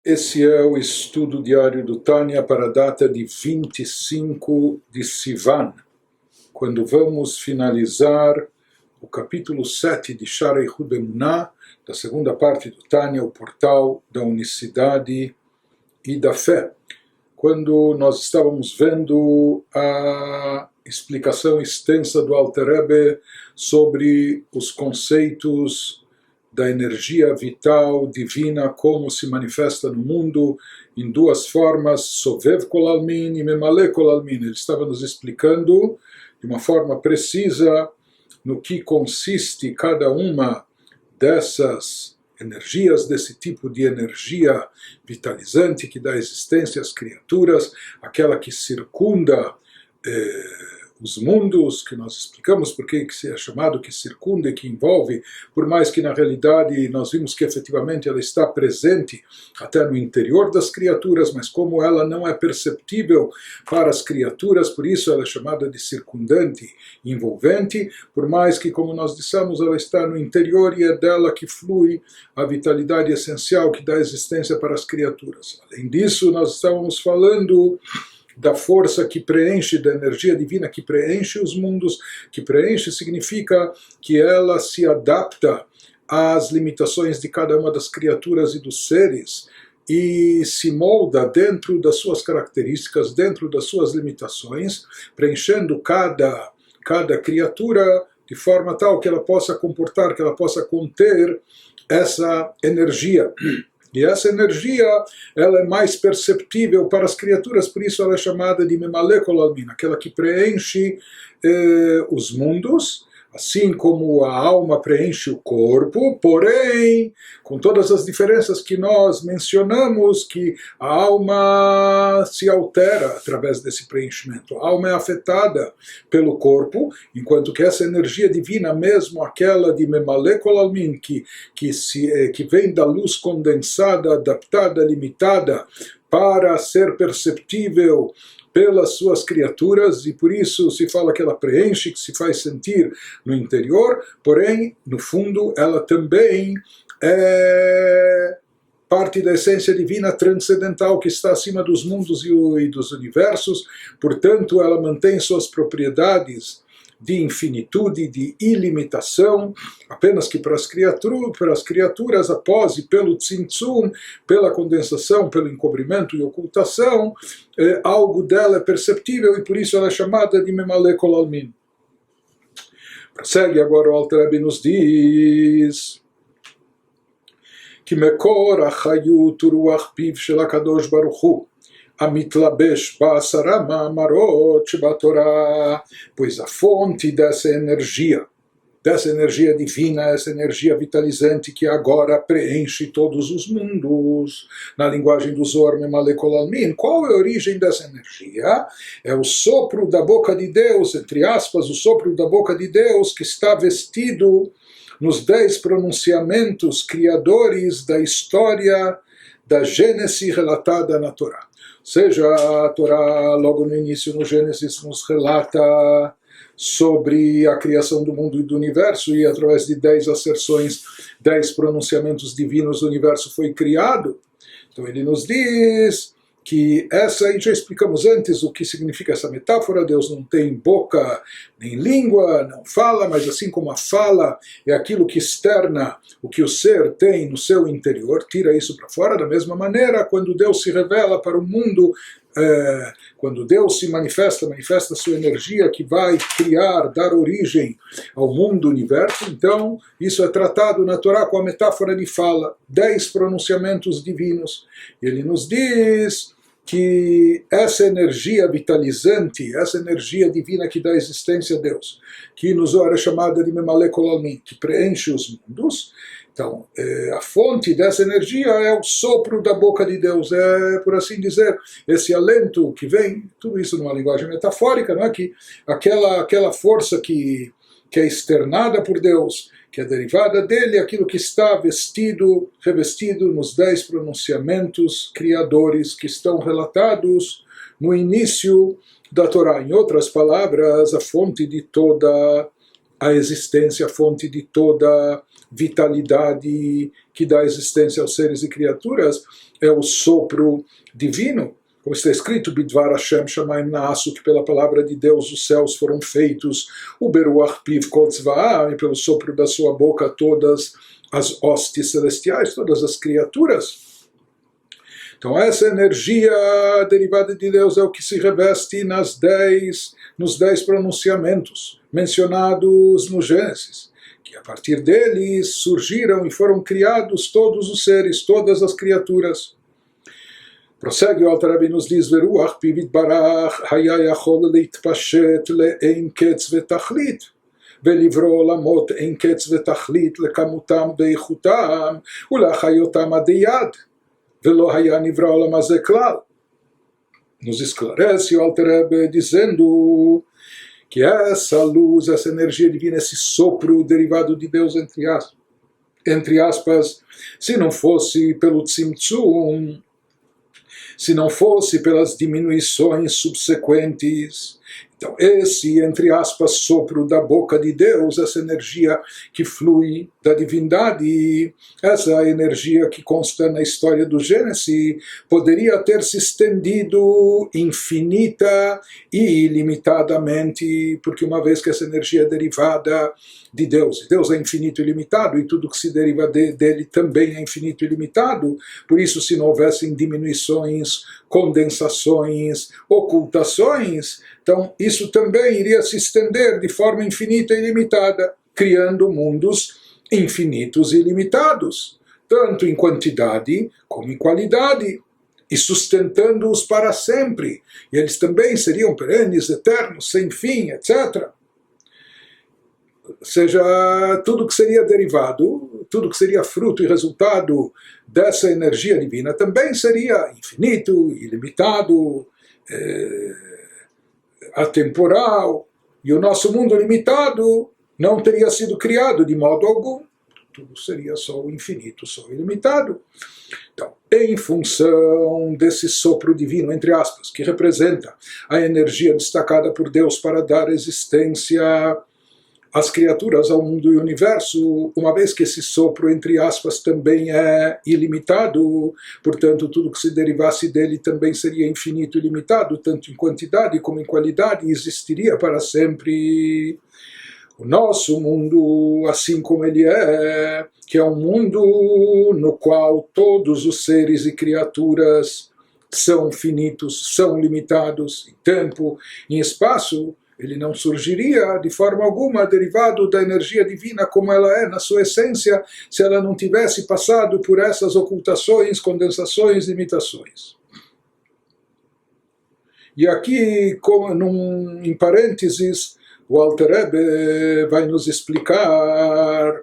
Esse é o estudo diário do Tânia para a data de 25 de Sivan, quando vamos finalizar o capítulo 7 de Sha'arei Yehud Emunah, da segunda parte do Tânia, o portal da unicidade e da fé. Quando nós estávamos vendo a explicação extensa do Alter Rebbe sobre os conceitos da energia vital divina, como se manifesta no mundo em duas formas, Sovev Kol Almin e Memale Kol Almin. Ele estava nos explicando de uma forma precisa no que consiste cada uma dessas energias, desse tipo de energia vitalizante que dá existência às criaturas, aquela que circunda os mundos, que nós explicamos porque que é chamado que circunda e que envolve, por mais que na realidade nós vimos que efetivamente ela está presente até no interior das criaturas, mas como ela não é perceptível para as criaturas, por isso ela é chamada de circundante, envolvente, por mais que, como nós dissemos, ela está no interior e é dela que flui a vitalidade essencial que dá existência para as criaturas. Além disso, nós estávamos falando da força que preenche, da energia divina que preenche os mundos, que preenche significa que ela se adapta às limitações de cada uma das criaturas e dos seres e se molda dentro das suas características, dentro das suas limitações, preenchendo cada criatura de forma tal que ela possa comportar, que ela possa conter essa energia. E essa energia, ela é mais perceptível para as criaturas, por isso ela é chamada de Memale Kol Almin, aquela que preenche os mundos, assim como a alma preenche o corpo, porém, com todas as diferenças que nós mencionamos, que a alma se altera através desse preenchimento. A alma é afetada pelo corpo, enquanto que essa energia divina, mesmo aquela de Memale Kol Almin, que vem da luz condensada, adaptada, limitada, para ser perceptível pelas suas criaturas, e por isso se fala que ela preenche, que se faz sentir no interior, porém, no fundo, ela também é parte da essência divina transcendental que está acima dos mundos e dos universos, portanto, ela mantém suas propriedades de infinitude, de ilimitação, apenas que para as criaturas, após e pelo tzimtzum, pela condensação, pelo encobrimento e ocultação, algo dela é perceptível e por isso ela é chamada de Memale Kol Almin. Prossegue agora o Alter Rebbe nos diz que Mekor Achayut Ruach Piv Shel HaKadosh Baruch Hu Amitlabesh Ba'asara Ma'amarot Shebatorah, pois a fonte dessa energia divina, essa energia vitalizante que agora preenche todos os mundos, na linguagem do Zohar Memale Kol Almin, qual é a origem dessa energia? É o sopro da boca de Deus, entre aspas, o sopro da boca de Deus que está vestido nos 10 pronunciamentos criadores da história da Gênesis relatada na Torá. Ou seja, a Torá, logo no início, no Gênesis, nos relata sobre a criação do mundo e do universo, e através de 10 asserções, 10 pronunciamentos divinos, o universo foi criado. Então ele nos diz que essa, e já explicamos antes o que significa essa metáfora, Deus não tem boca nem língua, não fala, mas assim como a fala é aquilo que externa o que o ser tem no seu interior, tira isso para fora, da mesma maneira, quando Deus se revela para o mundo, quando Deus se manifesta a sua energia que vai criar, dar origem ao mundo, universo, então isso é tratado na Torá com a metáfora de fala, 10 pronunciamentos divinos. Ele nos diz que essa energia vitalizante, essa energia divina que dá existência a Deus, que no Zohar é chamada de Memale Kol Almin, que preenche os mundos, então, a fonte dessa energia é o sopro da boca de Deus, é, por assim dizer, esse alento que vem, tudo isso numa linguagem metafórica, não é? Que aquela força que é externada por Deus, que é derivada dele, aquilo que está revestido nos 10 pronunciamentos criadores que estão relatados no início da Torá. Em outras palavras, a fonte de toda a existência, a fonte de toda vitalidade que dá existência aos seres e criaturas, é o sopro divino, como está escrito, Bidvar Hashem Shamayim Naasu, que pela palavra de Deus os céus foram feitos, o Beruach Piv Kol Tzva'am, e pelo sopro da sua boca todas as hostes celestiais, todas as criaturas. Então essa energia derivada de Deus é o que se reveste nos 10 pronunciamentos mencionados no Gênesis, que a partir deles surgiram e foram criados todos os seres, todas as criaturas. Prossegue o Alter Rebbe nos diz, Veruach Pivit Barach Haya Yachol Leitpashet Le'ein Ketz Vetachlit ולברוא עולמות אין קץ ותכלית לכמותם ואיכותם ולהחיותם עד יד, ולא היה נברא עולם הזה כלל. Nos esclarece o Alter Rebbe dizendo que essa luz, essa energia divina, esse sopro derivado de Deus, entre aspas, se não fosse pelo Tzimtzum, se não fosse pelas diminuições subsequentes, então esse, entre aspas, sopro da boca de Deus, essa energia que flui da divindade, essa energia que consta na história do Gênesis, poderia ter se estendido infinita e ilimitadamente, porque uma vez que essa energia é derivada de Deus, e Deus é infinito e ilimitado, e tudo que se deriva dele também é infinito e ilimitado, por isso se não houvessem diminuições, condensações, ocultações, então isso também iria se estender de forma infinita e ilimitada, criando mundos infinitos e ilimitados, tanto em quantidade como em qualidade, e sustentando-os para sempre, e eles também seriam perenes, eternos, sem fim, etc. Ou seja, tudo que seria derivado, tudo que seria fruto e resultado dessa energia divina também seria infinito, ilimitado, atemporal, e o nosso mundo limitado não teria sido criado de modo algum. Tudo seria só o infinito, só o ilimitado. Então, em função desse sopro divino, entre aspas, que representa a energia destacada por Deus para dar existência às criaturas, ao mundo e ao universo, uma vez que esse sopro, entre aspas, também é ilimitado, portanto, tudo que se derivasse dele também seria infinito e ilimitado, tanto em quantidade como em qualidade, e existiria para sempre. O nosso mundo, assim como ele é, que é um mundo no qual todos os seres e criaturas são finitos, são limitados em tempo, em espaço, ele não surgiria de forma alguma derivado da energia divina como ela é na sua essência, se ela não tivesse passado por essas ocultações, condensações, limitações. E aqui, em parênteses, o Alter Rebbe vai nos explicar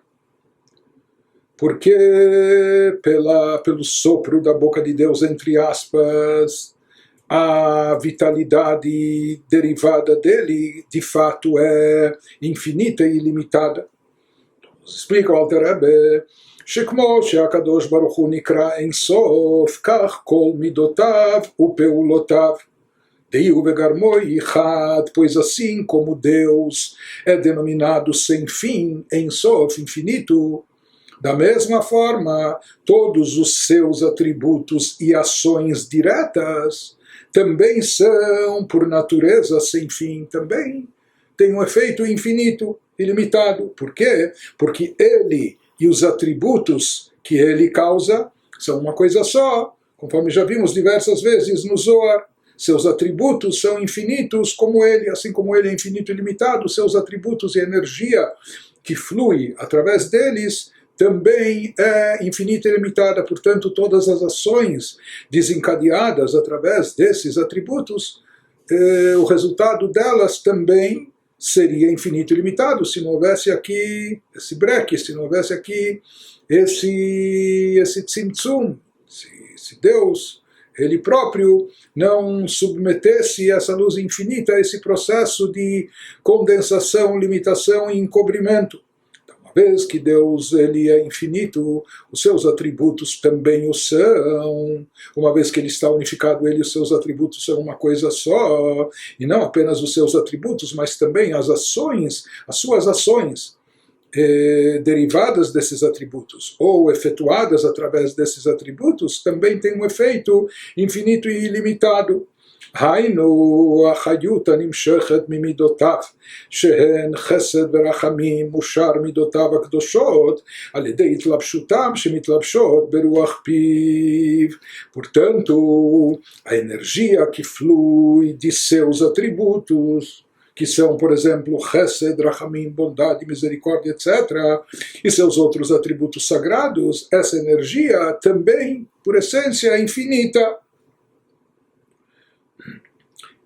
porque pelo sopro da boca de Deus, entre aspas, a vitalidade derivada dele, de fato, é infinita e ilimitada. Nos explica o Alter Rebbe, שכמו שהקדוש ברוך הוא נקרא אין סוף, כך כל מידותיו ופעולותיו. Deu vegarmoi had, pois assim como Deus é denominado sem fim, em Sof, infinito, da mesma forma, todos os seus atributos e ações diretas também são, por natureza, sem fim, também tem um efeito infinito, ilimitado. Por quê? Porque ele e os atributos que ele causa são uma coisa só, conforme já vimos diversas vezes no Zohar. Seus atributos são infinitos como ele, assim como ele é infinito e limitado, seus atributos e energia que flui através deles também é infinita e limitada. Portanto, todas as ações desencadeadas através desses atributos, o resultado delas também seria infinito e limitado, se não houvesse aqui esse breque, se não houvesse aqui esse tzimtzum, se Deus ele próprio não submetesse essa luz infinita a esse processo de condensação, limitação e encobrimento. Então, uma Uma vez que Deus ele é infinito, os seus atributos também o são. Uma vez que ele está unificado, ele e os seus atributos são uma coisa só. E não apenas os seus atributos, mas também as ações, as suas ações derivadas desses atributos ou efetuadas através desses atributos também têm um efeito infinito e ilimitado. היינו החיות הנמשכת ממידותיו שהן חסד ורחמים ושאר מידותיו הקדושות על ידי התלבשותם שמתלבשות ברוח פיו. Portanto, a energia que flui de seus atributos, que são, por exemplo, Chesed, Rachamim, bondade, misericórdia, etc., e seus outros atributos sagrados, essa energia também, por essência, é infinita.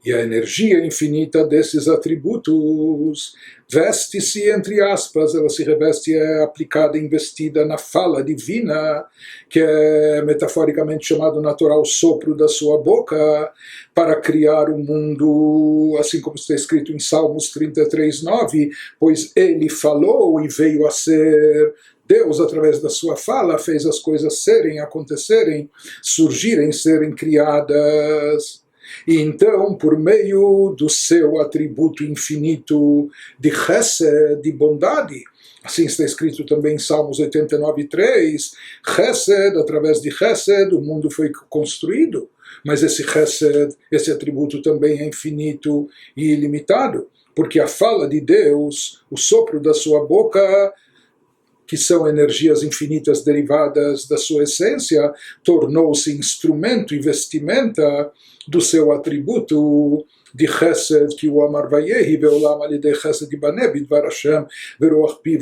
E a energia infinita desses atributos veste-se, entre aspas, ela se reveste, é aplicada, investida na fala divina, que é metaforicamente chamado natural sopro da sua boca, para criar o mundo, assim como está escrito em Salmos 33:9, pois ele falou e veio a ser. Deus, através da sua fala, fez as coisas serem, acontecerem, surgirem, serem criadas. E então, por meio do seu atributo infinito de chesed, de bondade, assim está escrito também em Salmos 89:3, chesed, através de chesed, o mundo foi construído, mas esse chesed, esse atributo também é infinito e ilimitado, porque a fala de Deus, o sopro da sua boca, que são energias infinitas derivadas da sua essência, tornou-se instrumento e vestimenta do seu atributo de chesed, que o amar vayehi ve'olam alidei chesed yibaneh bidvar Hashem ve'ruach piv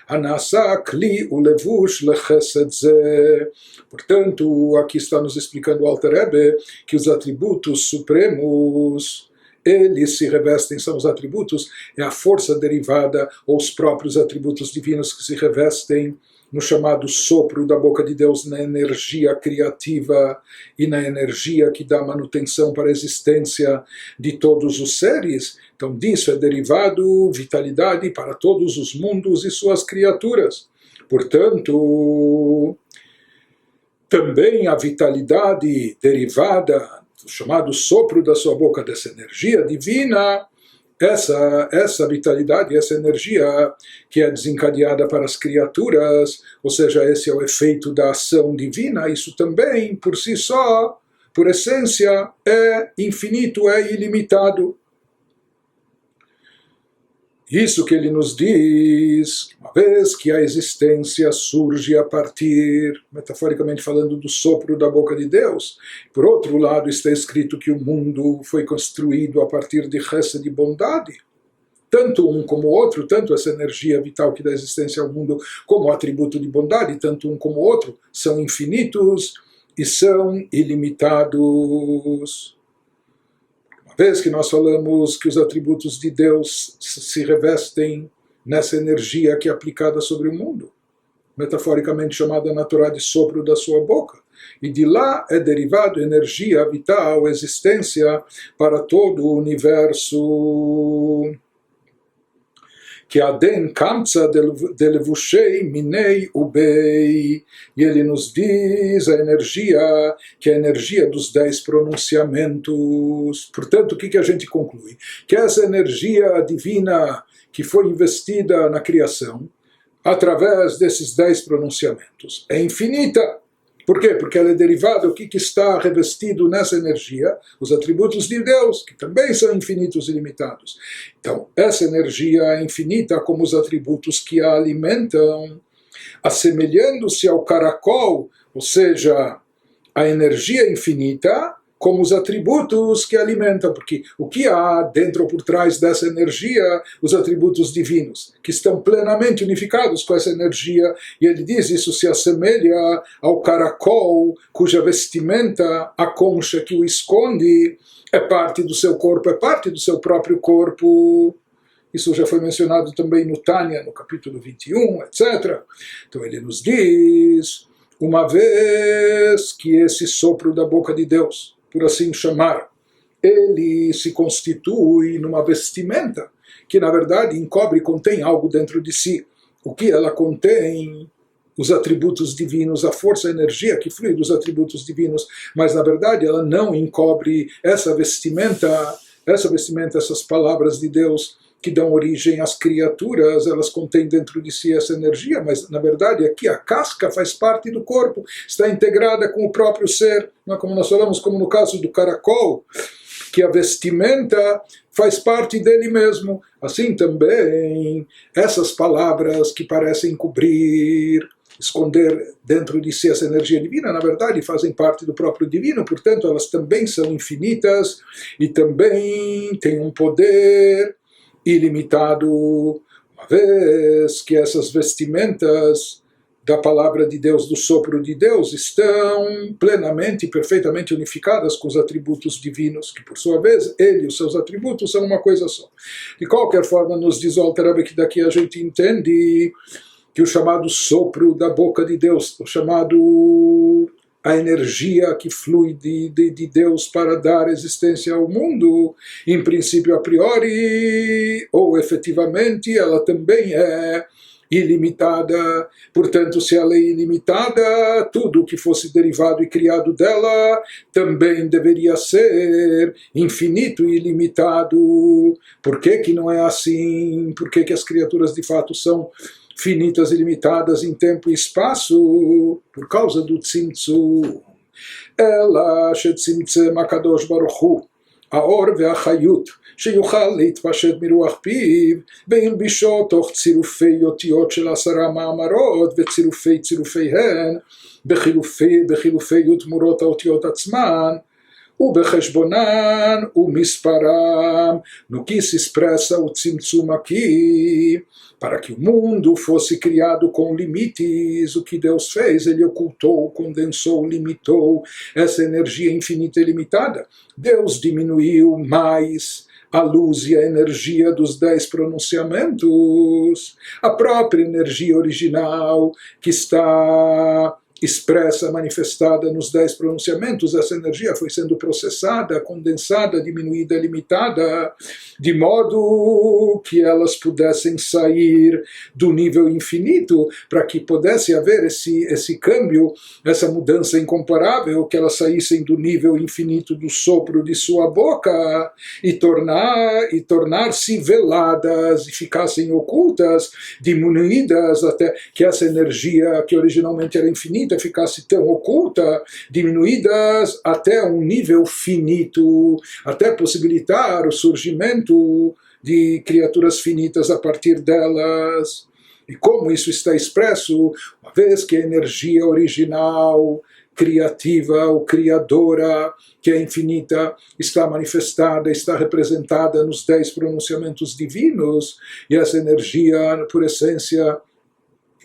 anasa kli ulevush lechesed zeh. Portanto, aqui está nos explicando o Alter Rebbe que os atributos supremos, eles se revestem, são os atributos, é a força derivada, ou os próprios atributos divinos que se revestem no chamado sopro da boca de Deus, na energia criativa e na energia que dá manutenção para a existência de todos os seres. Então disso é derivado vitalidade para todos os mundos e suas criaturas. Portanto, também a vitalidade derivada, o chamado sopro da sua boca, dessa energia divina, essa vitalidade, essa energia que é desencadeada para as criaturas, ou seja, esse é o efeito da ação divina, isso também, por si só, por essência, é infinito, é ilimitado. Isso que ele nos diz, uma vez que a existência surge a partir, metaforicamente falando, do sopro da boca de Deus. Por outro lado, está escrito que o mundo foi construído a partir de chesed, de bondade. Tanto um como o outro, tanto essa energia vital que dá existência ao mundo, como o atributo de bondade, tanto um como o outro, são infinitos e são ilimitados. Uma vez que nós falamos que os atributos de Deus se revestem nessa energia que é aplicada sobre o mundo, metaforicamente chamada na Torá de sopro da sua boca, e de lá é derivado energia vital, existência para todo o universo. Que Aden Kamtza delevushei minei ubei. E ele nos diz a energia, que é a energia dos 10 pronunciamentos. Portanto, o que a gente conclui? Que essa energia divina que foi investida na criação, através desses 10 pronunciamentos, é infinita. Por quê? Porque ela é derivada, o que está revestido nessa energia, os atributos de Deus, que também são infinitos e limitados. Então, essa energia é infinita como os atributos que a alimentam, assemelhando-se ao caracol, ou seja, a energia infinita, como os atributos que alimentam, porque o que há dentro ou por trás dessa energia, os atributos divinos, que estão plenamente unificados com essa energia, e ele diz, isso se assemelha ao caracol, cuja vestimenta, a concha que o esconde, é parte do seu corpo, é parte do seu próprio corpo. Isso já foi mencionado também no Tânia, no capítulo 21, etc. Então ele nos diz, uma vez que esse sopro da boca de Deus, por assim chamar, ele se constitui numa vestimenta que, na verdade, encobre e contém algo dentro de si. o que ela contém, os atributos divinos, a força, a energia que flui dos atributos divinos, mas na verdade ela não encobre essa vestimenta, essas palavras de Deus que dão origem às criaturas, elas contêm dentro de si essa energia, mas na verdade aqui a casca faz parte do corpo, está integrada com o próprio ser, não é? Como nós falamos, como no caso do caracol, que a vestimenta faz parte dele mesmo. Assim também, essas palavras que parecem cobrir, esconder dentro de si essa energia divina, na verdade fazem parte do próprio divino, portanto elas também são infinitas e também têm um poder ilimitado, uma vez que essas vestimentas da palavra de Deus, do sopro de Deus, estão plenamente e perfeitamente unificadas com os atributos divinos, que por sua vez, ele e os seus atributos são uma coisa só. De qualquer forma, nos diz o Alter Rebbe que daqui a gente entende que o chamado sopro da boca de Deus, o chamado a energia que flui de Deus para dar existência ao mundo, em princípio a priori, ou efetivamente, ela também é ilimitada. Portanto, se ela é ilimitada, tudo o que fosse derivado e criado dela também deveria ser infinito e ilimitado. Por que não é assim? Por que as criaturas de fato são finitas e limitadas em tempo e espaço? Por causa do tzimtzum. Ela shetzimtzem HaKadosh Baruch Hu, האור והחיות, שיוכל להתפשט מרוח פיו, וילבישו תוך צירופי אותיות של 10 מאמרות, וצירופיהן, בחילופי ותמורות האותיות עצמן, ובחשבונן ומספרם, no que se expressa o tzimtzum aqui, para que o mundo fosse criado com limites. O que Deus fez, ele ocultou, condensou, limitou essa energia infinita e limitada. Deus diminuiu mais a luz e a energia dos 10 pronunciamentos, a própria energia original que está expressa, manifestada nos 10 pronunciamentos. Essa energia foi sendo processada, condensada, diminuída, limitada, de modo que elas pudessem sair do nível infinito, para que pudesse haver esse câmbio, essa mudança incomparável, que elas saíssem do nível infinito do sopro de sua boca e tornar-se veladas e ficassem ocultas, diminuídas, até que essa energia que originalmente era infinita ficasse tão oculta, diminuídas até um nível finito, até possibilitar o surgimento de criaturas finitas a partir delas. E como isso está expresso, uma vez que a energia original, criativa ou criadora, que é infinita, está manifestada, está representada nos 10 pronunciamentos divinos, e essa energia, por essência,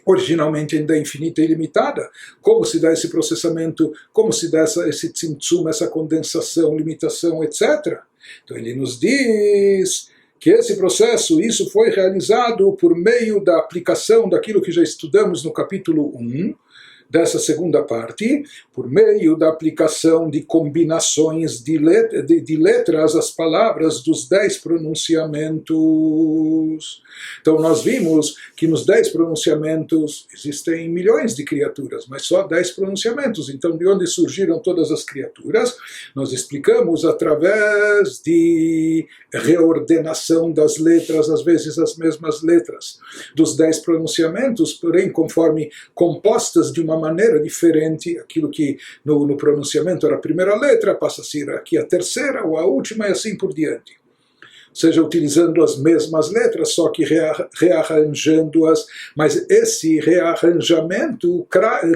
originalmente ainda é infinita e ilimitada. Como se dá esse processamento, como se dá esse tzimtzum, essa condensação, limitação, etc. Então ele nos diz que esse processo, isso foi realizado por meio da aplicação daquilo que já estudamos no capítulo 1, dessa segunda parte, por meio da aplicação de combinações de letras às palavras dos 10 pronunciamentos. Então nós vimos que nos 10 pronunciamentos existem milhões de criaturas, mas só 10 pronunciamentos. Então de onde surgiram todas as criaturas? Nós explicamos através de reordenação das letras, às vezes as mesmas letras dos 10 pronunciamentos, porém conforme compostas de uma maneira diferente. Aquilo que no pronunciamento era a primeira letra passa a ser aqui a terceira ou a última e assim por diante. Ou seja, utilizando as mesmas letras, só que rearranjando-as, mas esse rearranjamento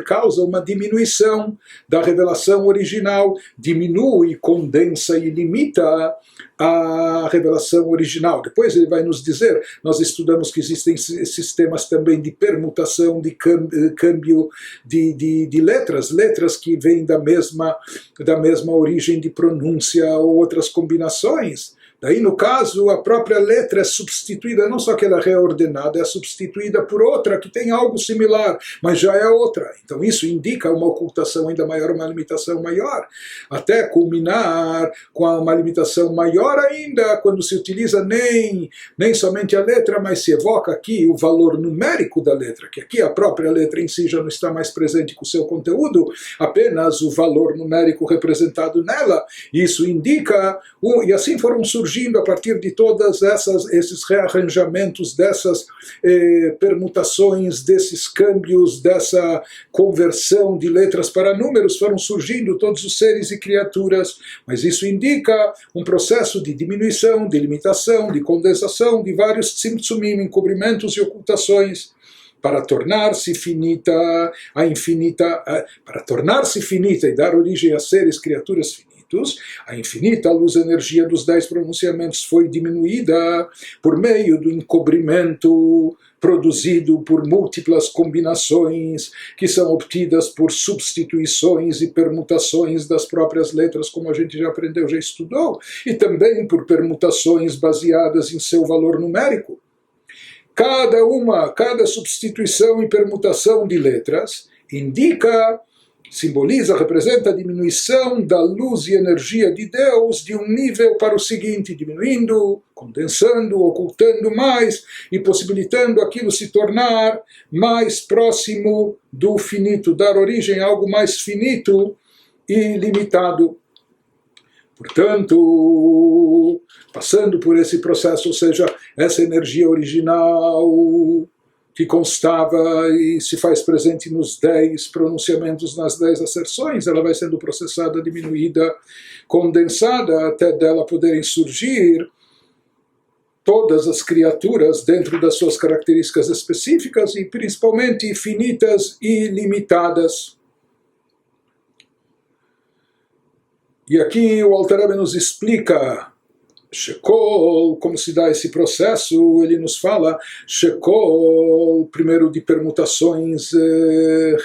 causa uma diminuição da revelação original, diminui, condensa e limita a revelação original. Depois ele vai nos dizer, nós estudamos que existem sistemas também de permutação, de câmbio de letras que vêm da mesma origem de pronúncia ou outras combinações. Daí, no caso, a própria letra é substituída, não só que ela é reordenada, é substituída por outra que tem algo similar, mas já é outra. Então isso indica uma ocultação ainda maior, uma limitação maior, até culminar com uma limitação maior ainda, quando se utiliza nem somente a letra, mas se evoca aqui o valor numérico da letra, que aqui a própria letra em si já não está mais presente com o seu conteúdo, apenas o valor numérico representado nela. Isso indica, e assim foram surgindo a partir de todas esses rearranjamentos, dessas permutações, desses câmbios, dessa conversão de letras para números, foram surgindo todos os seres e criaturas, mas isso indica um processo de diminuição, de limitação, de condensação de vários tzimtzumim, encobrimentos e ocultações, para tornar-se finita, para tornar-se finita e dar origem a seres, criaturas finitas. A infinita luz-energia dos 10 pronunciamentos foi diminuída por meio do encobrimento produzido por múltiplas combinações que são obtidas por substituições e permutações das próprias letras, como a gente já aprendeu, já estudou, e também por permutações baseadas em seu valor numérico. Cada substituição e permutação de letras simboliza, representa a diminuição da luz e energia de Deus de um nível para o seguinte, diminuindo, condensando, ocultando mais e possibilitando aquilo se tornar mais próximo do finito, dar origem a algo mais finito e limitado. Portanto, passando por esse processo, ou seja, essa energia original que constava e se faz presente nos 10 pronunciamentos, nas 10 asserções, ela vai sendo processada, diminuída, condensada, até dela poderem surgir todas as criaturas dentro das suas características específicas e principalmente infinitas e limitadas. E aqui o Alter Rebbe nos explica Shekol, como se dá esse processo. Ele nos fala Shekol, primeiro de permutações,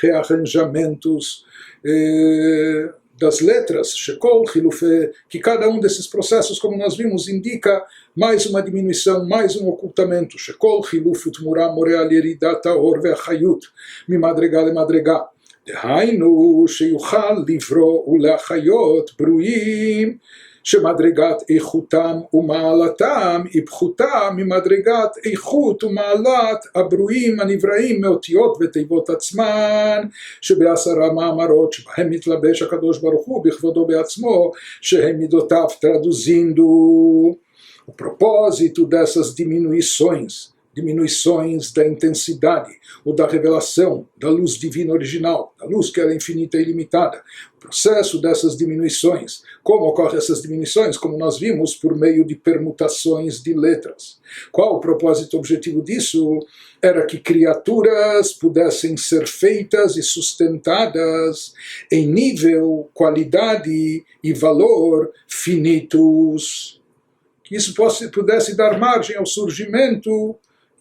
rearranjamentos das letras, Shekol, Hilufe, que cada um desses processos, como nós vimos, indica mais uma diminuição, mais um ocultamento. Shekol, Hilufe, Tmura, Morea, Yeridata, Orve, Achayut, Mimadrega, Lemadrega. דהיינו שיוכל לברוא ולהחיות ברואים שמדרגת איכותם ומעלתם היא פחותה ממדרגת איכות ומעלת הברואים הנבראים מאותיות ותיבות עצמן שבעשרה מאמרות שבהם מתלבש הקדוש ברוך הוא בכבודו בעצמו שהם מידותיו traduzindo o propósito dessas diminuições da intensidade ou da revelação da luz divina original, da luz que era infinita e ilimitada. O processo dessas diminuições, como ocorrem essas diminuições? Como nós vimos, por meio de permutações de letras. Qual o propósito objetivo disso? Era que criaturas pudessem ser feitas e sustentadas em nível, qualidade e valor finitos. Que isso pudesse dar margem ao surgimento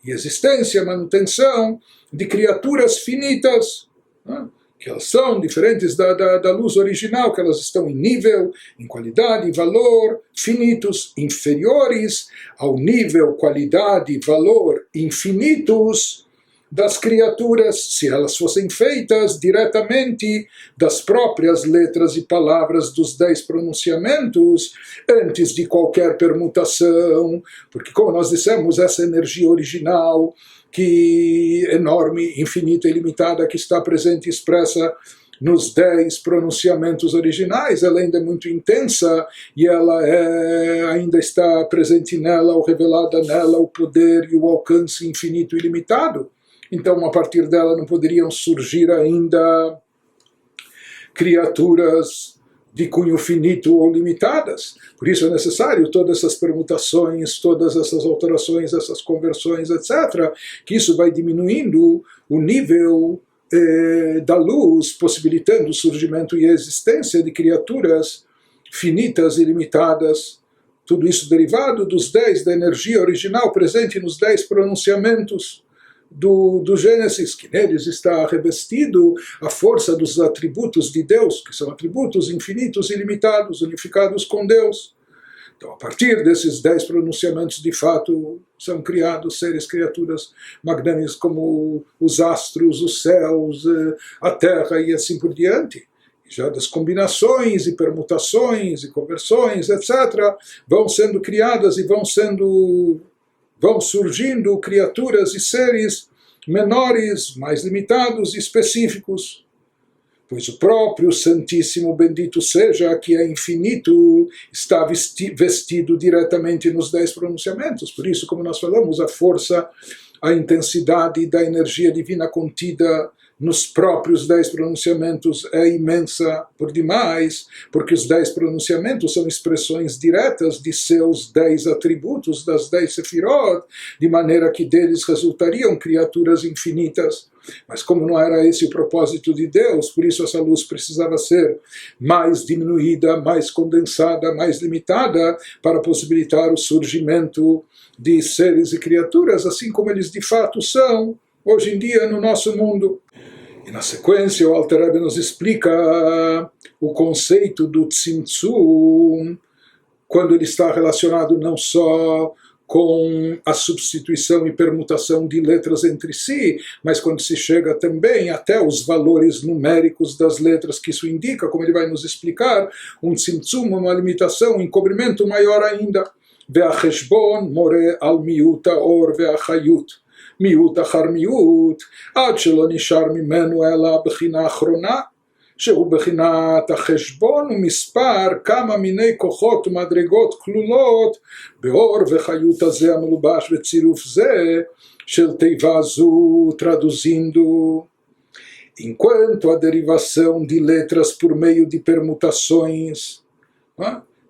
e existência, manutenção de criaturas finitas, né? Que elas são diferentes da luz original, que elas estão em nível, em qualidade e valor finitos, inferiores ao nível, qualidade e valor infinitos das criaturas, se elas fossem feitas diretamente das próprias letras e palavras dos 10 pronunciamentos, antes de qualquer permutação, porque, como nós dissemos, essa energia original, que enorme, infinita e ilimitada, que está presente e expressa nos 10 pronunciamentos originais, ela ainda é muito intensa e ela ainda está presente nela, ou revelada nela, o poder e o alcance infinito e ilimitado. Então, a partir dela não poderiam surgir ainda criaturas de cunho finito ou limitadas. Por isso é necessário todas essas permutações, todas essas alterações, essas conversões, etc., que isso vai diminuindo o nível da luz, possibilitando o surgimento e a existência de criaturas finitas e limitadas. Tudo isso derivado dos 10, da energia original presente nos 10 pronunciamentos do Gênesis, que neles está revestido a força dos atributos de Deus, que são atributos infinitos e ilimitados, unificados com Deus. Então, a partir desses 10 pronunciamentos, de fato, são criados seres, criaturas magnânimas como os astros, os céus, a terra e assim por diante. E já das combinações e permutações e conversões, etc., vão sendo criadas e vão surgindo criaturas e seres menores, mais limitados e específicos. Pois o próprio Santíssimo Bendito seja, que é infinito, está vestido diretamente nos 10 pronunciamentos. Por isso, como nós falamos, a força, a intensidade da energia divina contida nos próprios 10 pronunciamentos é imensa por demais, porque os 10 pronunciamentos são expressões diretas de seus 10 atributos, das 10 sefirot, de maneira que deles resultariam criaturas infinitas. Mas como não era esse o propósito de Deus, por isso essa luz precisava ser mais diminuída, mais condensada, mais limitada, para possibilitar o surgimento de seres e criaturas, assim como eles de fato são hoje em dia no nosso mundo. E na sequência o Alter Rebbe nos explica o conceito do Tzimtzum, quando ele está relacionado não só com a substituição e permutação de letras entre si, mas quando se chega também até os valores numéricos das letras, que isso indica, como ele vai nos explicar, um Tzimtzum, uma limitação, um encobrimento maior ainda. Ve'acheshbon more al miut ha'or ve'achayut. מיעוט אחר מיעוט, עד שלא נשאר ממנו אלא בחינה אחרונה, שהוא בחינת החשבון ומספר כמה מיני כוחות ומדרגות כלולות באור וחיות הזה המלובש בצירוף זה של תיבה זו, traduzindo. Enquanto a derivação de letras por meio de permutações,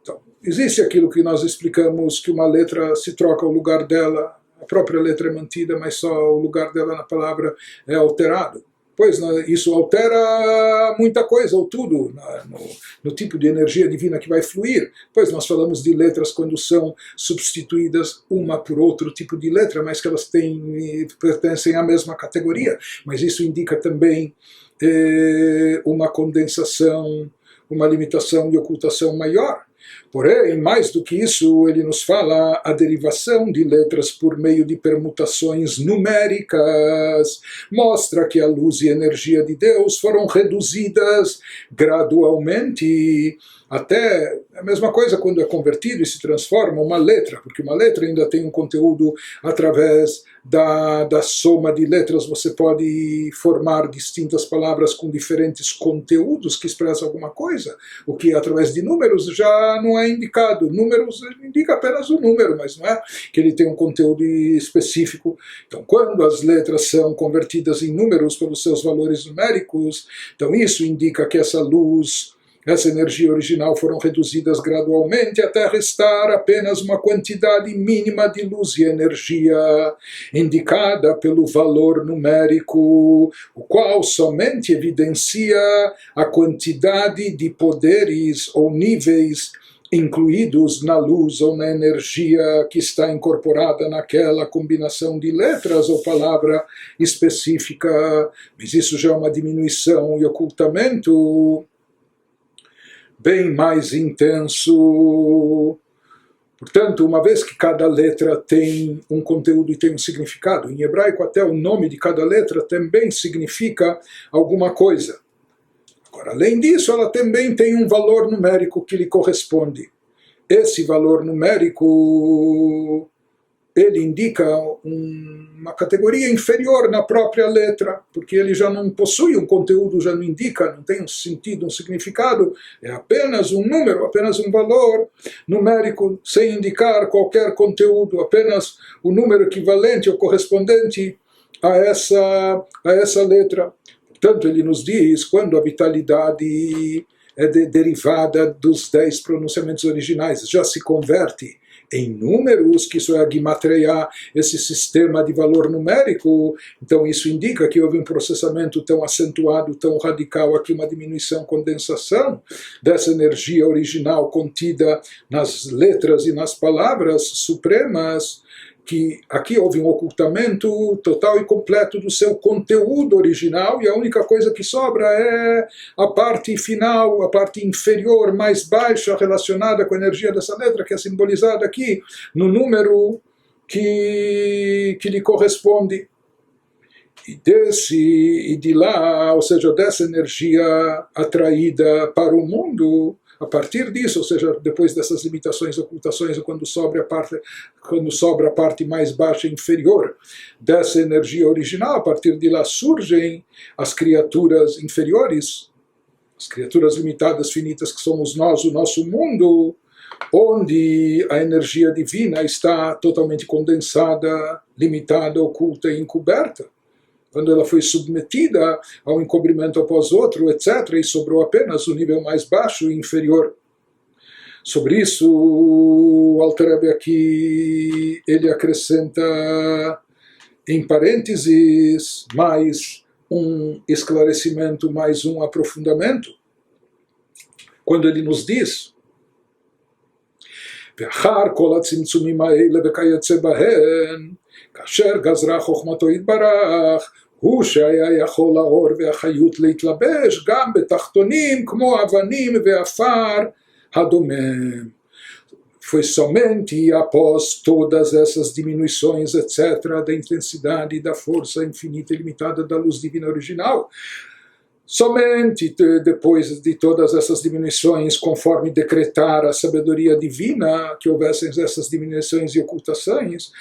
então, existe aquilo que nós explicamos, que uma letra se troca o lugar dela, a própria letra é mantida, mas só o lugar dela na palavra é alterado. Pois isso altera muita coisa, ou tudo, no tipo de energia divina que vai fluir. Pois nós falamos de letras quando são substituídas uma por outro tipo de letra, mas que elas pertencem à mesma categoria. Mas isso indica também uma condensação, uma limitação e ocultação maior. Porém, mais do que isso, ele nos fala a derivação de letras por meio de permutações numéricas, mostra que a luz e a energia de Deus foram reduzidas gradualmente, até a mesma coisa quando é convertido e se transforma uma letra, porque uma letra ainda tem um conteúdo através da soma de letras, você pode formar distintas palavras com diferentes conteúdos que expressam alguma coisa, o que através de números já não é indicado. Números indica apenas o número, mas não é que ele tem um conteúdo específico. Então, quando as letras são convertidas em números pelos seus valores numéricos, então isso indica que essa luz, essa energia original foram reduzidas gradualmente até restar apenas uma quantidade mínima de luz e energia indicada pelo valor numérico, o qual somente evidencia a quantidade de poderes ou níveis incluídos na luz ou na energia que está incorporada naquela combinação de letras ou palavra específica. Mas isso já é uma diminuição e ocultamento bem mais intenso. Portanto, uma vez que cada letra tem um conteúdo e tem um significado, em hebraico até o nome de cada letra também significa alguma coisa. Agora, além disso, ela também tem um valor numérico que lhe corresponde. Esse valor numérico, ele indica uma categoria inferior na própria letra, porque ele já não possui um conteúdo, já não indica, não tem um sentido, um significado, é apenas um número, apenas um valor numérico, sem indicar qualquer conteúdo, apenas o número equivalente ou correspondente a essa letra. Portanto, ele nos diz, quando a vitalidade é derivada dos 10 pronunciamentos originais, já se converte em números, que isso é a Gimatreia, esse sistema de valor numérico, então isso indica que houve um processamento tão acentuado, tão radical, aqui uma diminuição, condensação dessa energia original contida nas letras e nas palavras supremas, que aqui houve um ocultamento total e completo do seu conteúdo original, e a única coisa que sobra é a parte final, a parte inferior, mais baixa, relacionada com a energia dessa letra, que é simbolizada aqui no número que lhe corresponde. E de lá, ou seja, dessa energia atraída para o mundo, a partir disso, ou seja, depois dessas limitações, ocultações, quando sobra a parte mais baixa e inferior dessa energia original, a partir de lá surgem as criaturas inferiores, as criaturas limitadas, finitas, que somos nós, o nosso mundo, onde a energia divina está totalmente condensada, limitada, oculta e encoberta. Quando ela foi submetida ao encobrimento após outro, etc., e sobrou apenas o nível mais baixo e inferior. Sobre isso, o Alter Rebbe aqui, ele acrescenta, em parênteses, mais um esclarecimento, mais um aprofundamento, quando ele nos diz: ואחר כל הצמצומים האלה וכיוצא בהן, כאשר גזרה חוכמתו יתברך, הוא שהיה יכול האור והחיות להתלבש גם בתחתונים כמו אבנים ועפר הדומם. Foi somente após todas essas diminuições, etc., da intensidade e da força infinita e limitada da luz divina original, somente depois de todas essas diminuições, conforme decretar a sabedoria divina, que houvessem essas diminuições e ocultações,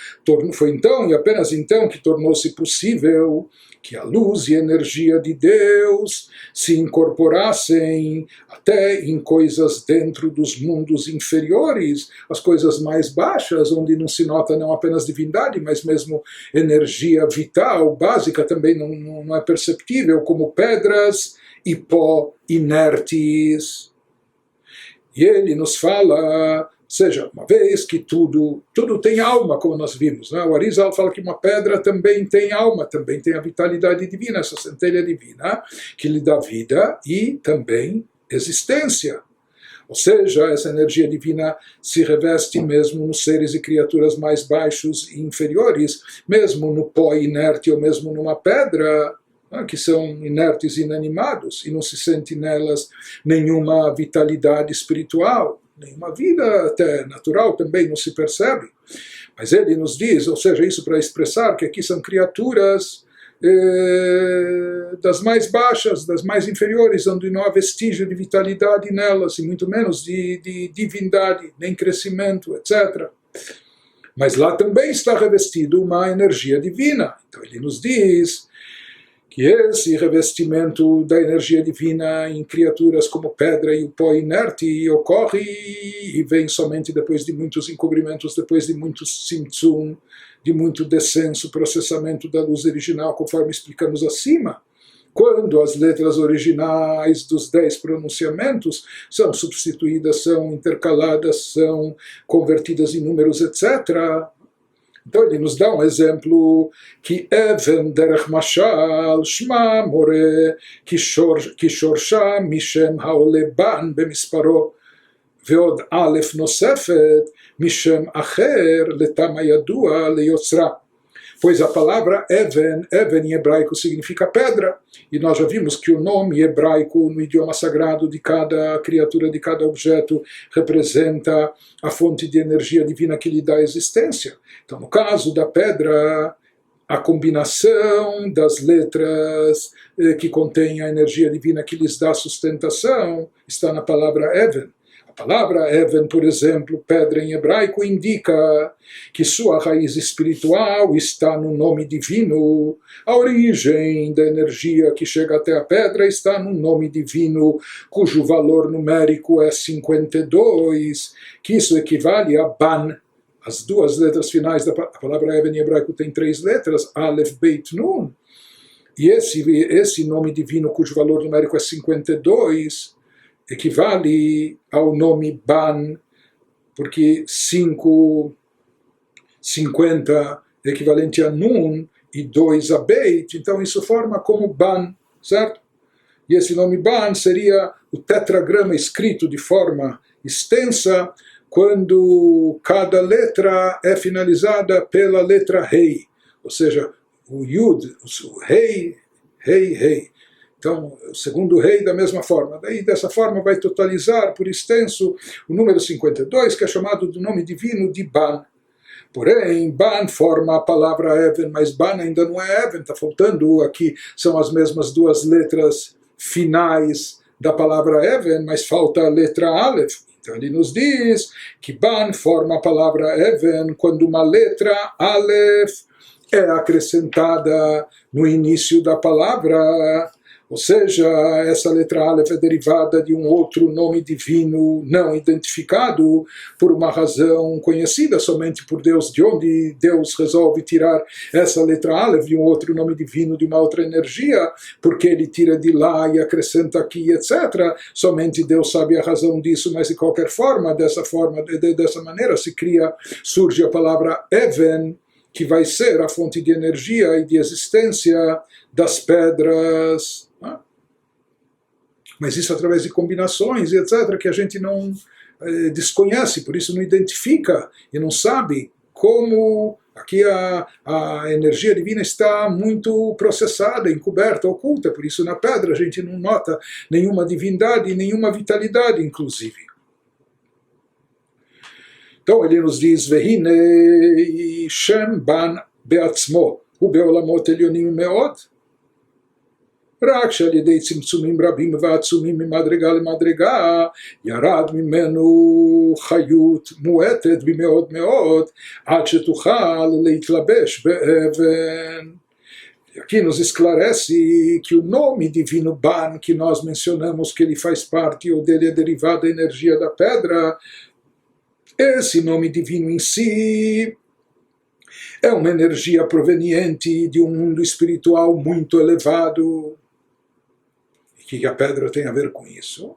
foi então e apenas então que tornou-se possível que a luz e a energia de Deus se incorporassem até em coisas dentro dos mundos inferiores, as coisas mais baixas, onde não se nota não apenas divindade, mas mesmo energia vital, básica, também não é perceptível, como pedras e pó inertes. E ele nos fala, seja, uma vez que tudo tem alma, como nós vimos, né? O Arizal fala que uma pedra também tem alma, também tem a vitalidade divina, essa centelha divina, que lhe dá vida e também existência. Ou seja, essa energia divina se reveste mesmo nos seres e criaturas mais baixos e inferiores, mesmo no pó inerte ou mesmo numa pedra, que são inertes e inanimados, e não se sente nelas nenhuma vitalidade espiritual, nenhuma vida até natural também não se percebe. Mas ele nos diz, ou seja, isso para expressar que aqui são criaturas das mais baixas, das mais inferiores, onde não há vestígio de vitalidade nelas, e muito menos de divindade, nem crescimento, etc. Mas lá também está revestido uma energia divina. Então ele nos diz que esse revestimento da energia divina em criaturas como pedra e o pó inerte ocorre e vem somente depois de muitos encobrimentos, depois de muitos tzimtzum, de muito descenso, processamento da luz original, conforme explicamos acima. Quando as letras originais dos 10 pronunciamentos são substituídas, são intercaladas, são convertidas em números, etc., então ele nos dá um exemplo que Even derech mashal shma more ki shorsha mishem haole ban bemisparo veod alef nosefet mishem acher letam hayadua leyotzra. Pois a palavra Even em hebraico significa pedra, e nós já vimos que o nome hebraico no idioma sagrado de cada criatura, de cada objeto, representa a fonte de energia divina que lhe dá existência. Então, no caso da pedra, a combinação das letras que contém a energia divina que lhes dá sustentação está na palavra Even. A palavra Even, por exemplo, pedra em hebraico, indica que sua raiz espiritual está no nome divino. A origem da energia que chega até a pedra está no nome divino, cujo valor numérico é 52, que isso equivale a Ban. As duas letras finais da palavra Even em hebraico tem 3 letras, Aleph, Beit, Nun. E esse nome divino, cujo valor numérico é 52, equivale ao nome Ban, porque 50 é equivalente a Nun e 2 a Beit, então isso forma como Ban, certo? E esse nome Ban seria o tetragrama escrito de forma extensa, quando cada letra é finalizada pela letra Rei, ou seja, o Yud, o Rei, Rei, Rei. Então, o segundo rei da mesma forma. Daí, dessa forma, vai totalizar, por extenso, o número 52, que é chamado do nome divino de Ban. Porém, Ban forma a palavra Even, mas Ban ainda não é Even, está faltando aqui, são as mesmas duas letras finais da palavra Even, mas falta a letra Aleph. Então ele nos diz que Ban forma a palavra Even quando uma letra Aleph é acrescentada no início da palavra. Ou seja, essa letra Aleph é derivada de um outro nome divino não identificado por uma razão conhecida somente por Deus, de onde Deus resolve tirar essa letra Aleph de um outro nome divino, de uma outra energia, porque ele tira de lá e acrescenta aqui, etc. Somente Deus sabe a razão disso, mas de qualquer forma, dessa maneira surge a palavra Even, que vai ser a fonte de energia e de existência das pedras. Mas isso através de combinações e etc., que a gente não desconhece, por isso não identifica e não sabe como aqui a energia divina está muito processada, encoberta, oculta, por isso na pedra a gente não nota nenhuma divindade, nenhuma vitalidade, inclusive. Então ele nos diz, Vehine Shem Ban Beatzmo, Ubeolamot Elionim Meod, רק שעל ידי צמצומים רבים ועצומים ממדרגה למדרגה ירד ממנו חיות מועטת במאוד מאוד עד שתוכל להתלבש באבן. Aqui nos esclarece que o nome divino Ban, que nós mencionamos que ele faz parte ou dele é derivado da energia da pedra, esse nome divino em si é uma energia proveniente de um mundo espiritual muito elevado. O que a pedra tem a ver com isso?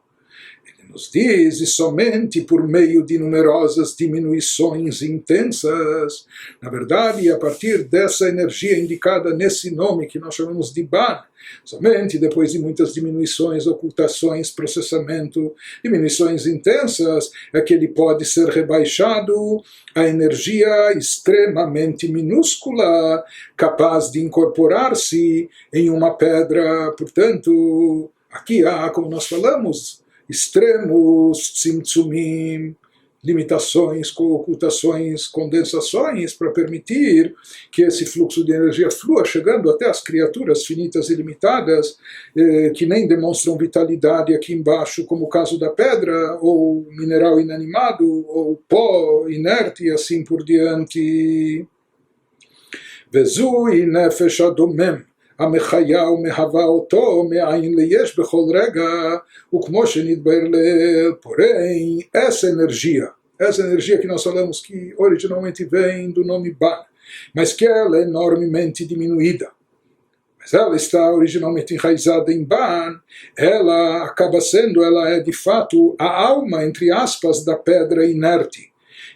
Ele nos diz, e somente por meio de numerosas diminuições intensas, na verdade, a partir dessa energia indicada nesse nome que nós chamamos de Ban, somente depois de muitas diminuições, ocultações, processamento, diminuições intensas, é que ele pode ser rebaixado a energia extremamente minúscula, capaz de incorporar-se em uma pedra. Portanto, aqui há, como nós falamos, extremos, tzimtzumim, limitações, ocultações, condensações, para permitir que esse fluxo de energia flua, chegando até as criaturas finitas e limitadas, que nem demonstram vitalidade aqui embaixo, como o caso da pedra, ou mineral inanimado, ou pó inerte, e assim por diante. וזוהי נפש הדומם המחיה ומהווה אותו מאין ליש בכל רגע וכמו שנתבהר לעיל. Porém, essa energia que nós falamos que originalmente vem do nome Ban, mas que ela é enormemente diminuída, mas ela está originalmente enraizada em Ban, ela é de fato a alma, entre aspas, da pedra inerte,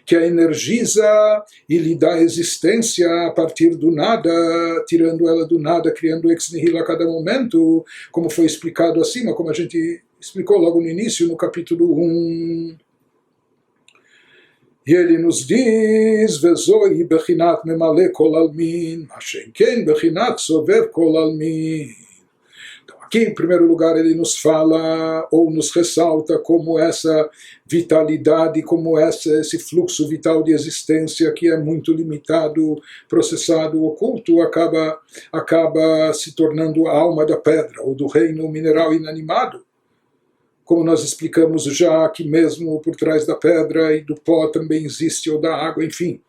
que a energiza e lhe dá existência a partir do nada, tirando ela do nada, criando ex nihilo a cada momento, como foi explicado acima, como a gente explicou logo no início, no capítulo 1. E ele nos diz, vezoi bechinat memale kol almin, Hashem ken bechinat sovev kol almin. Aqui, em primeiro lugar, ele nos fala ou nos ressalta como essa vitalidade, como esse fluxo vital de existência que é muito limitado, processado, oculto, acaba se tornando a alma da pedra ou do reino mineral inanimado. Como nós explicamos já, que mesmo por trás da pedra e do pó também existe, ou da água, enfim,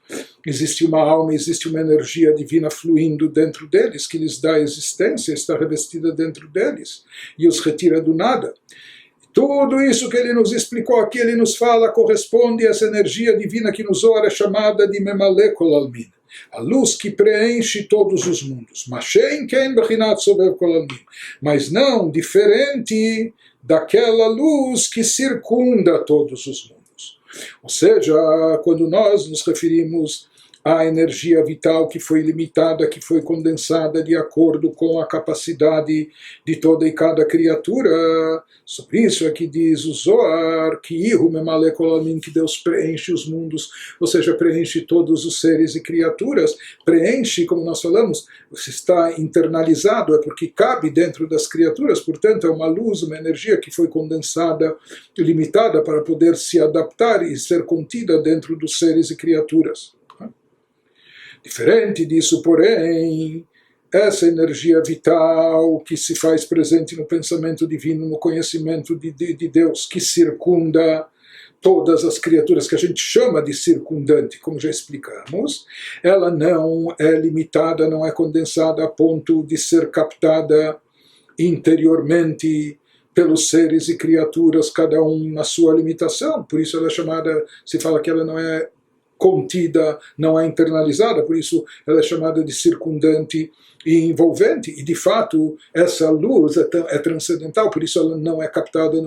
existe uma alma, existe uma energia divina fluindo dentro deles, que lhes dá existência, está revestida dentro deles, e os retira do nada. Tudo isso que ele nos explicou aqui, ele nos fala, corresponde a essa energia divina que no Zohar é chamada de Memale Kol Almin, a luz que preenche todos os mundos. Mas não diferente daquela luz que circunda todos os mundos. Ou seja, quando nós nos referimos a energia vital que foi limitada, que foi condensada de acordo com a capacidade de toda e cada criatura. Sobre isso é que diz o Zohar, que que Deus preenche os mundos, ou seja, preenche todos os seres e criaturas, preenche, como nós falamos, se está internalizado, é porque cabe dentro das criaturas, portanto é uma luz, uma energia que foi condensada, limitada para poder se adaptar e ser contida dentro dos seres e criaturas. Diferente disso, porém, essa energia vital que se faz presente no pensamento divino, no conhecimento de Deus, que circunda todas as criaturas, que a gente chama de circundante, como já explicamos, ela não é limitada, não é condensada a ponto de ser captada interiormente pelos seres e criaturas, cada um na sua limitação. Por isso ela é chamada, se fala que ela não é contida, não é internalizada, por isso ela é chamada de circundante e envolvente, e de fato essa luz é transcendental, por isso ela não é captada,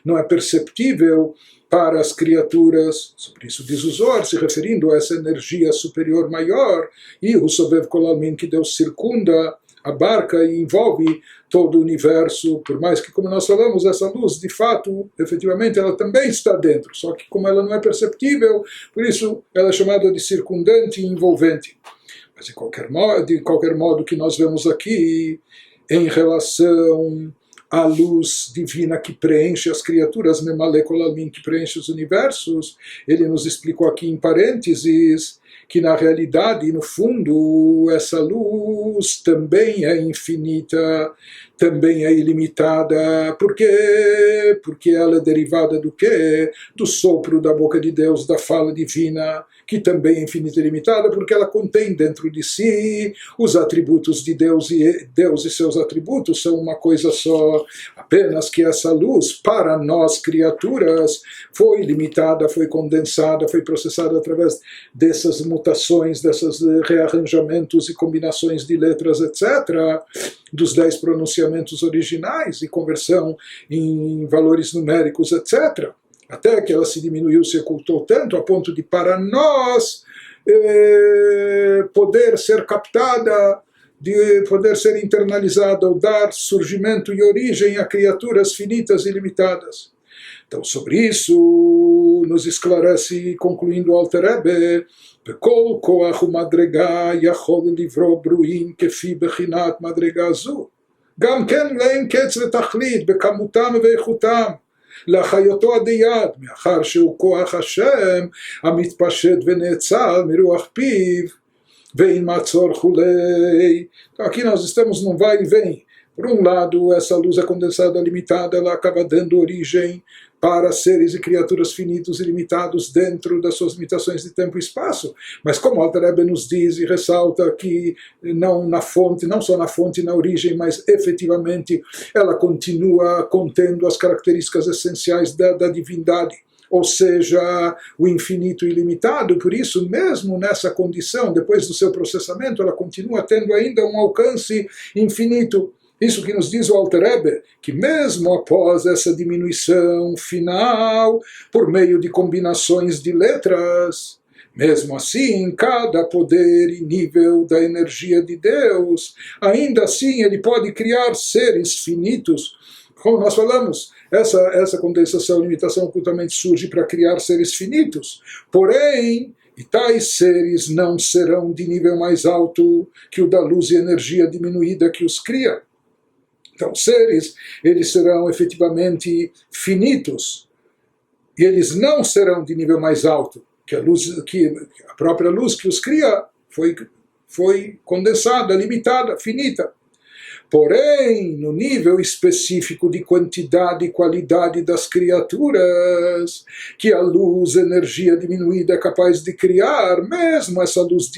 não é perceptível para as criaturas. Por isso diz o Zohar, se referindo a essa energia superior maior, e o Sovev Kolalmin, que Deus circunda, abarca e envolve todo o universo, por mais que, como nós falamos, essa luz, de fato, efetivamente, ela também está dentro, só que como ela não é perceptível, por isso ela é chamada de circundante e envolvente. Mas de qualquer modo que nós vemos aqui, em relação à luz divina que preenche as criaturas, Memalekolalmin, que preenche os universos, ele nos explicou aqui em parênteses, que na realidade, no fundo, essa luz também é infinita, também é ilimitada. Por quê? Porque ela é derivada do quê? Do sopro da boca de Deus, da fala divina, que também é infinita e ilimitada, porque ela contém dentro de si os atributos de Deus, e Deus e seus atributos são uma coisa só. Apenas que essa luz, para nós criaturas, foi limitada, foi condensada, foi processada através dessas mutações, desses rearranjamentos e combinações de letras, etc., dos 10 pronunciamentos originais e conversão em valores numéricos, etc., até que ela se diminuiu, se ocultou tanto, a ponto de, para nós, poder ser captada, de poder ser internalizada, ou dar surgimento e origem a criaturas finitas e limitadas. Então, sobre isso, nos esclarece, concluindo o Alter Rebbe, בכל כוח ומדרגה יכול לברוא ברואים כפי בחינת מדרגה זו. גם כן לאין קץ ותכלית בכמותם ואיכותם, להחיותו עד יד, מאחר שהוא כוח השם המתפשט ונאצל מרוח פיו, ואין מעצור כולי. Então, aqui nós estamos num vai e vem. Por um lado, essa luz é condensada, limitada, ela acaba dando origem para seres e criaturas finitos e limitados dentro das suas limitações de tempo e espaço. Mas como o Alter Rebbe nos diz e ressalta que não na fonte, não só na fonte e na origem, mas efetivamente ela continua contendo as características essenciais da divindade, ou seja, o infinito e ilimitado. Por isso, mesmo nessa condição, depois do seu processamento, ela continua tendo ainda um alcance infinito. Isso que nos diz o Alter Rebbe, que mesmo após essa diminuição final, por meio de combinações de letras, mesmo assim, cada poder e nível da energia de Deus, ainda assim ele pode criar seres finitos. Como nós falamos, essa condensação e limitação ocultamente surge para criar seres finitos. Porém, e tais seres não serão de nível mais alto que o da luz e energia diminuída que os cria. Então, seres, eles serão efetivamente finitos, e eles não serão de nível mais alto, que a própria luz que os cria foi condensada, limitada, finita. Porém, no nível específico de quantidade e qualidade das criaturas, que a luz, energia diminuída é capaz de criar, mesmo essa luz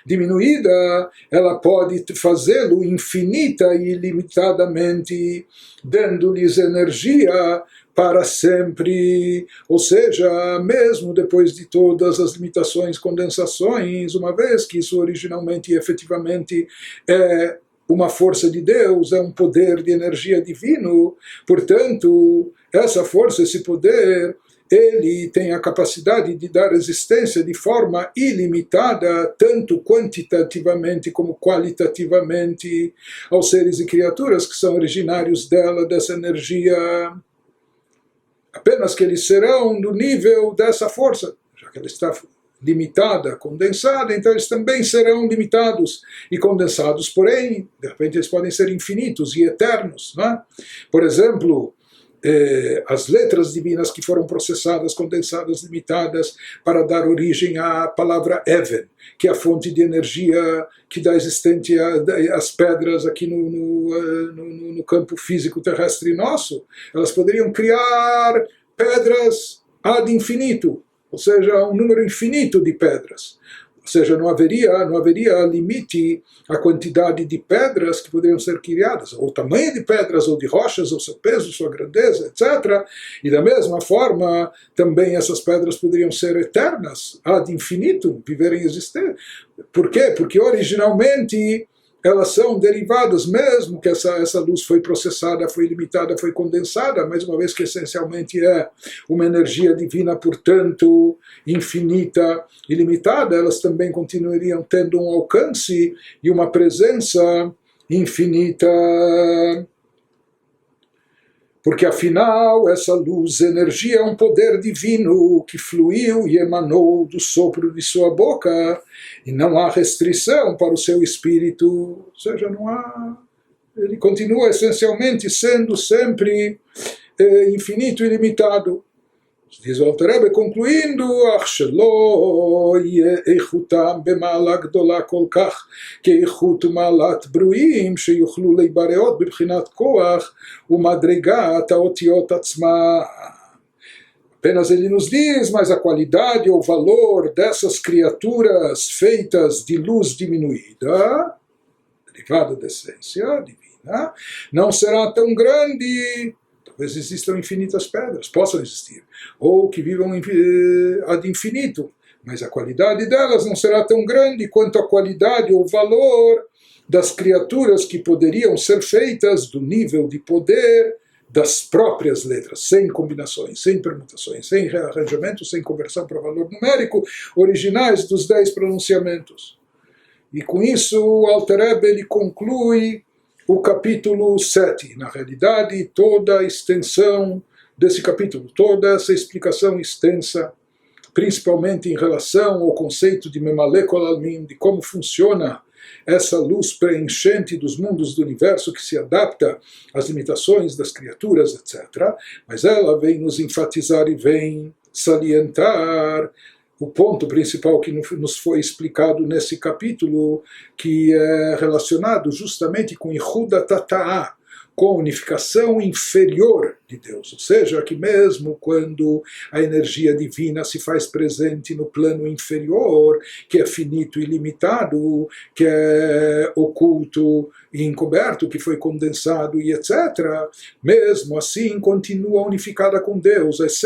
diminuída, ela pode fazê-lo infinita e ilimitadamente, dando-lhes energia para sempre, ou seja, mesmo depois de todas as limitações, condensações, uma vez que isso originalmente e efetivamente é uma força de Deus, é um poder de energia divino, portanto, essa força, esse poder, ele tem a capacidade de dar existência de forma ilimitada, tanto quantitativamente como qualitativamente, aos seres e criaturas que são originários dela, dessa energia. Apenas que eles serão do nível dessa força, já que ela está limitada, condensada, então eles também serão limitados e condensados, porém, de repente eles podem ser infinitos e eternos, né? Por exemplo, as letras divinas que foram processadas, condensadas, limitadas, para dar origem à palavra Even, que é a fonte de energia que dá existência às pedras aqui no campo físico terrestre nosso, elas poderiam criar pedras ad infinito, ou seja, um número infinito de pedras. Ou seja, não haveria limite à quantidade de pedras que poderiam ser criadas, ou o tamanho de pedras, ou de rochas, ou seu peso, sua grandeza, etc. E da mesma forma, também essas pedras poderiam ser eternas, ad infinito, viverem e existir. Por quê? Porque originalmente elas são derivadas, mesmo que essa luz foi processada, foi limitada, foi condensada, mas uma vez que essencialmente é uma energia divina, portanto, infinita e limitada, elas também continuariam tendo um alcance e uma presença infinita. Porque afinal essa luz, energia, é um poder divino que fluiu e emanou do sopro de sua boca, e não há restrição para o seu espírito, ou seja, não há, ele continua essencialmente sendo sempre infinito e ilimitado. Diz o Alter Rebbe, concluindo, אך שלא יהיה איכותם במעלה גדולה כל כך כאיכות ומעלת ברואים שיוכלו להיבראות בבחינת כוח ומדרגת האותיות עצמה. Apenas ele nos diz, mas a qualidade ou valor dessas criaturas feitas de luz diminuída, derivada da essência divina, não será tão grande. Talvez existam infinitas pedras, possam existir, ou que vivam ad infinito, mas a qualidade delas não será tão grande quanto a qualidade ou valor das criaturas que poderiam ser feitas do nível de poder das próprias letras, sem combinações, sem permutações, sem rearranjamento, sem conversão para valor numérico, originais dos 10 pronunciamentos. E com isso o Alter Rebbe ele conclui o capítulo 7, na realidade, toda a extensão desse capítulo, toda essa explicação extensa, principalmente em relação ao conceito de Memaleh Kol Almin, de como funciona essa luz preenchente dos mundos do universo que se adapta às limitações das criaturas, etc. Mas ela vem nos enfatizar e vem salientar o ponto principal que nos foi explicado nesse capítulo, que é relacionado justamente com Ichud HaTata'ah, com a unificação inferior de Deus, ou seja, que mesmo quando a energia divina se faz presente no plano inferior, que é finito e limitado, que é oculto e encoberto, que foi condensado e etc., mesmo assim continua unificada com Deus.